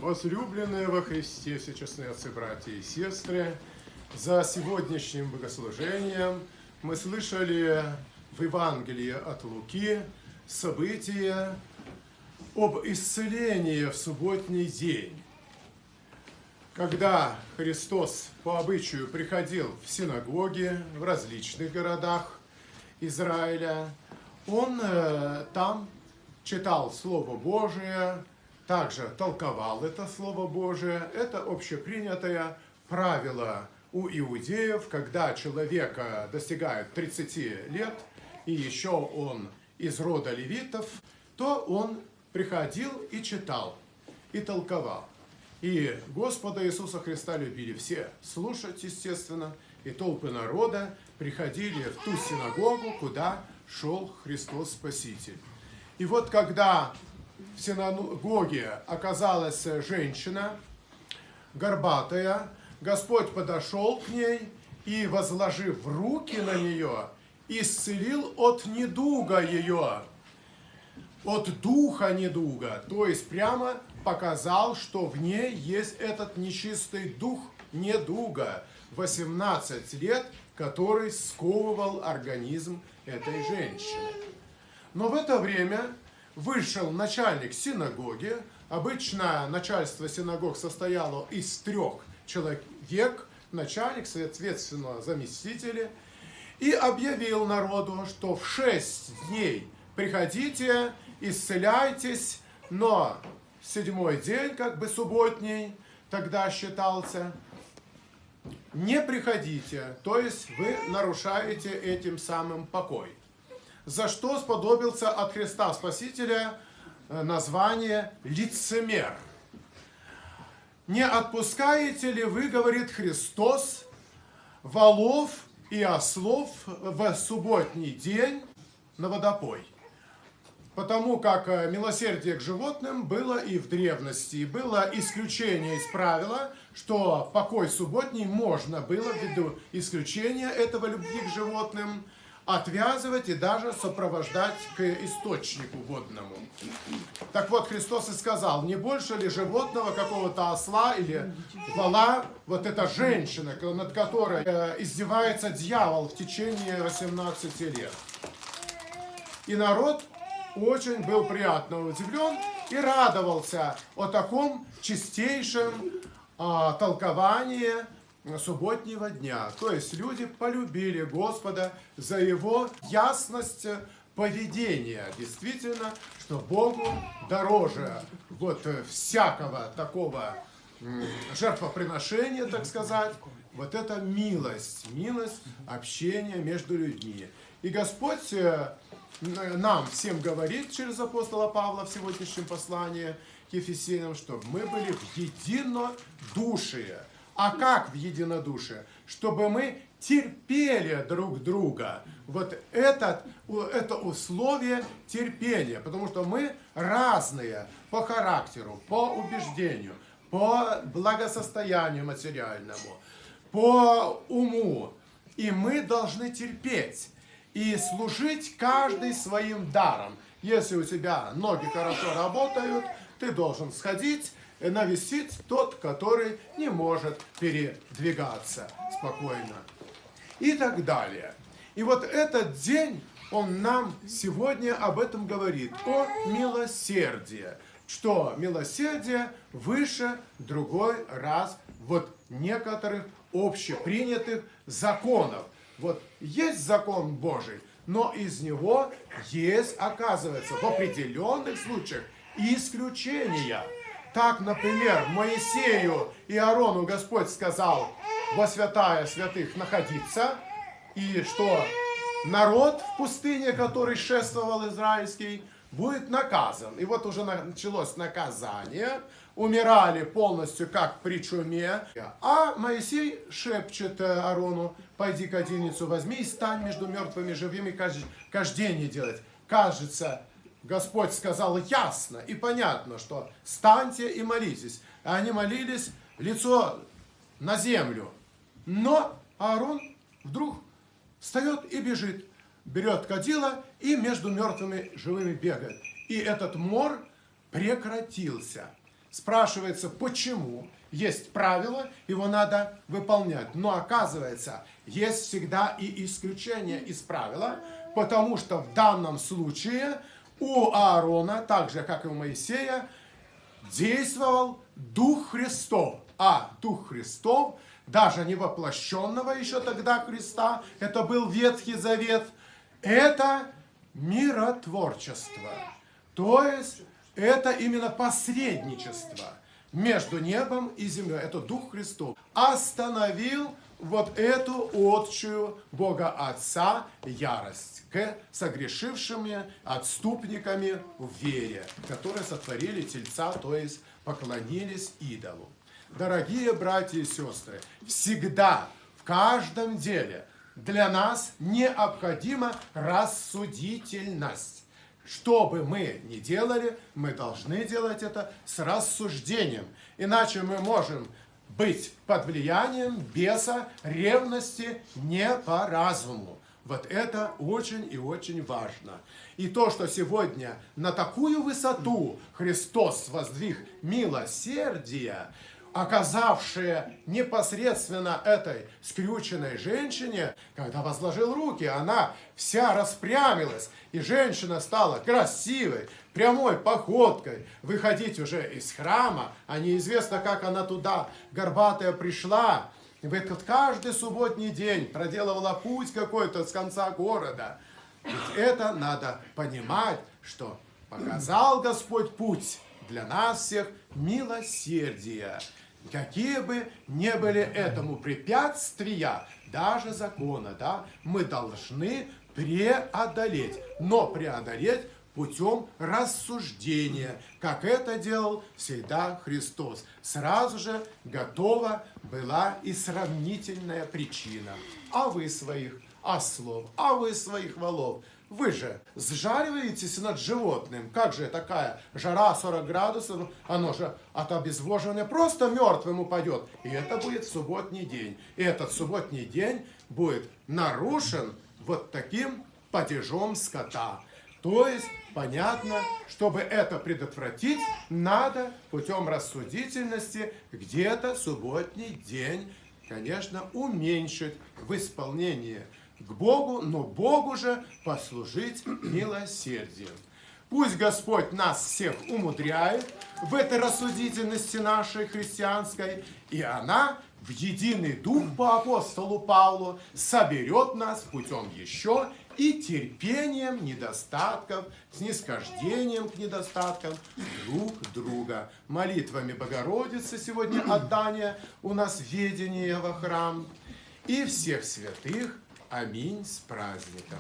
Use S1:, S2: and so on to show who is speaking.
S1: Возлюбленные во Христе, все честные отцы, братья и сестры, за сегодняшним богослужением мы слышали в Евангелии от Луки события об исцелении в субботний день. Когда Христос по обычаю приходил в синагоги в различных городах Израиля, Он там читал Слово Божие, также толковал это Слово Божие. Это общепринятое правило у иудеев, когда человек достигает 30 лет, и еще он из рода левитов, то он приходил и читал, и толковал. И Господа Иисуса Христа любили все слушать, естественно, и толпы народа приходили в ту синагогу, куда шел Христос Спаситель. И вот когда в синагоге оказалась женщина, горбатая, Господь подошел к ней и, возложив руки на нее, исцелил от недуга ее, от духа недуга, то есть прямо показал, что в ней есть этот нечистый дух недуга, 18 лет, который сковывал организм этой женщины. Но в это время вышел начальник синагоги. Обычно начальство синагог состояло из 3 человек, начальник, соответственно, заместители, и объявил народу, что в 6 дней приходите, исцеляйтесь, но 7-й день, как бы субботний, тогда считался, не приходите, то есть вы нарушаете этим самым покой. За что сподобился от Христа Спасителя название лицемер. Не отпускаете ли вы, говорит Христос, волов и ослов в субботний день на водопой? Потому как милосердие к животным было и в древности, было исключение из правила, что покой субботний можно было, ввиду исключения этого любви к животным, отвязывать и даже сопровождать к источнику водному. Так вот, Христос и сказал, не больше ли животного, какого-то осла или вола, вот эта женщина, над которой издевается дьявол в течение 18 лет. И народ очень был приятно удивлен и радовался о таком чистейшем толковании субботнего дня. То есть люди полюбили Господа за Его ясность поведения. Действительно, что Богу дороже вот всякого такого жертвоприношения, так сказать, вот это милость общения между людьми. И Господь нам всем говорит через апостола Павла в сегодняшнем послании к Ефесянам, чтобы мы были в единодушие. А как в единодушие? Чтобы мы терпели друг друга. Вот это условие терпения. Потому что мы разные по характеру, по убеждению, по благосостоянию материальному, по уму. И мы должны терпеть и служить каждый своим даром. Если у тебя ноги хорошо работают, ты должен сходить, навестить тот, который не может передвигаться спокойно. И так далее. И вот этот день, он нам сегодня об этом говорит, о милосердии. Что милосердие выше другой раз вот некоторых общепринятых законов. Вот есть закон Божий, но из него есть, оказывается, в определенных случаях исключения. Так, например, Моисею и Аарону Господь сказал во святая святых находиться, и что народ в пустыне, который шествовал израильский, будет наказан. И вот уже началось наказание, умирали полностью как при чуме. А Моисей шепчет Аарону, пойди кадильницу возьми и стань между мертвыми и живыми, кождение делать. Кажется, Господь сказал ясно и понятно, что станьте и молитесь. А они молились лицо на землю. Но Аарон вдруг встает и бежит. Берет кадило и между мертвыми и живыми бегает. И этот мор прекратился. Спрашивается, почему? Есть правило, его надо выполнять. Но оказывается, есть всегда и исключение из правила, потому что в данном случае у Аарона, так же как и у Моисея, действовал Дух Христов. А Дух Христов, даже не воплощенного еще тогда Христа, это был Ветхий Завет, это миротворчество. То есть это именно посредничество между небом и землей. Это Дух Христов остановил вот эту отчую Бога Отца ярость к согрешившими отступниками в вере, которые сотворили тельца, то есть поклонились идолу. Дорогие братья и сестры, всегда, в каждом деле для нас необходима рассудительность. Что бы мы ни делали, мы должны делать это с рассуждением. Иначе мы можем быть под влиянием беса, ревности, не по разуму. Вот это очень и очень важно. И то, что сегодня на такую высоту Христос воздвиг милосердие, оказавшее непосредственно этой скрюченной женщине, когда возложил руки, она вся распрямилась, и женщина стала красивой, прямой походкой выходить уже из храма, а неизвестно, как она туда, горбатая, пришла. В этот каждый субботний день проделывала путь какой-то с конца города. Ведь это надо понимать, что показал Господь путь для нас всех милосердия. Какие бы ни были этому препятствия, даже закона, да, мы должны преодолеть, но преодолеть путем рассуждения, как это делал всегда Христос. Сразу же готова была и сравнительная причина. А вы своих ослов, а вы своих волов, вы же сжариваетесь над животным. Как же такая жара 40 градусов, оно же от обезвоживания просто мертвым упадет. И это будет субботний день. И этот субботний день будет нарушен вот таким падежом скота. То есть, понятно, чтобы это предотвратить, надо путем рассудительности где-то субботний день, конечно, уменьшить в исполнении к Богу, но Богу же послужить милосердием. Пусть Господь нас всех умудряет в этой рассудительности нашей христианской, и она в единый дух по апостолу Павлу соберет нас путем еще и терпением недостатков, снисхождением к недостаткам друг друга. Молитвами Богородицы сегодня отдание у нас ведение во храм. И всех святых. Аминь с праздником.